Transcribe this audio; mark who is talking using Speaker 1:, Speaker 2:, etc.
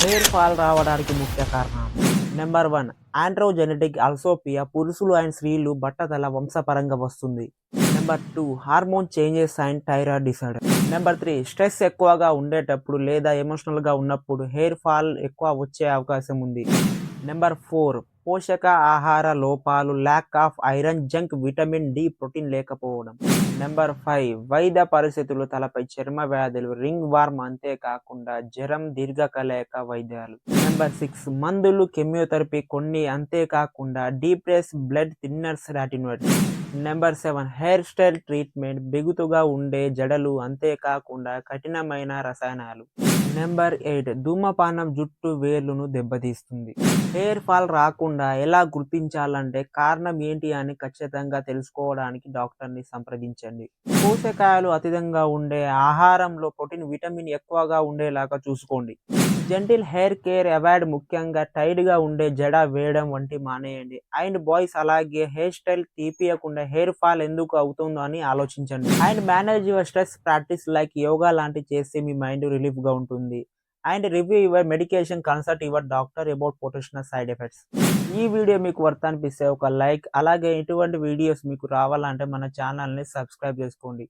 Speaker 1: Hair fall రావడానికి ముఖ్య కారణాలు. నెంబర్ 1, ఆండ్రోజెనెటిక్ అల్సోపియా, పురుషులు అండ్ స్త్రీలు బట్టతల వంశపరంగా వస్తుంది. Number 2, hormone changes and thyroid disorder. Number 3, stress ఎక్కువగా ఉండేటప్పుడు లేదా ఎమోషనల్గా ఉన్నప్పుడు హెయిర్ ఫాల్ ఎక్కువ వచ్చే అవకాశం ఉంది. నెంబర్ 4, పోషక ఆహార లోపాలు, lack of iron, junk, vitamin D, protein లేకపోవడం. నెంబర్ 5, వైద్య పరిస్థితులు, తలపై చర్మ వ్యాధులు, రింగ్ వార్మ్, అంతేకాకుండా జ్వరం, దీర్ఘకాలిక వైద్యాలు. నెంబర్ 6, మందులు, కెమియోథెరపీ కొన్ని, అంతేకాకుండా depress, blood thinners, retinoids. Number 7, hair style treatment, బిగుతుగా ఉండే జడలు, అంతేకాకుండా కఠినమైన రసాయనాలు. నెంబర్ 8, ధూమపానం జుట్టు వేర్లను దెబ్బతీస్తుంది. హెయిర్ ఫాల్ రాకుండా ఎలా గుర్తించాలంటే కారణం ఏంటి అని ఖచ్చితంగా తెలుసుకోవడానికి డాక్టర్ని సంప్రదించండి. పోషకాలు అధికంగా ఉండే ఆహారంలో ప్రోటీన్, విటమిన్ ఎక్కువగా ఉండేలాగా చూసుకోండి. జెంటిల్ హెయిర్ కేర్ అవాయిడ్, ముఖ్యంగా టైట్గా ఉండే జడ వేయడం వంటి మానేయండి. అండ్ బాయ్స్ అలాగే హెయిర్ స్టైల్ తీపియకుండా హెయిర్ ఫాల్ ఎందుకు అవుతుందో అని ఆలోచించండి. And manage your stress, practice like yoga లాంటి చేస్తే మీ మైండ్ రిలీఫ్గా ఉంటుంది. And review your medication, consult your doctor about potential side effects. ఈ వీడియో మీకు వర్త్ అనిపిస్తే ఒక లైక్, అలాగే ఇటువంటి వీడియోస్ మీకు రావాలంటే మన ఛానల్ని సబ్స్క్రైబ్ చేసుకోండి.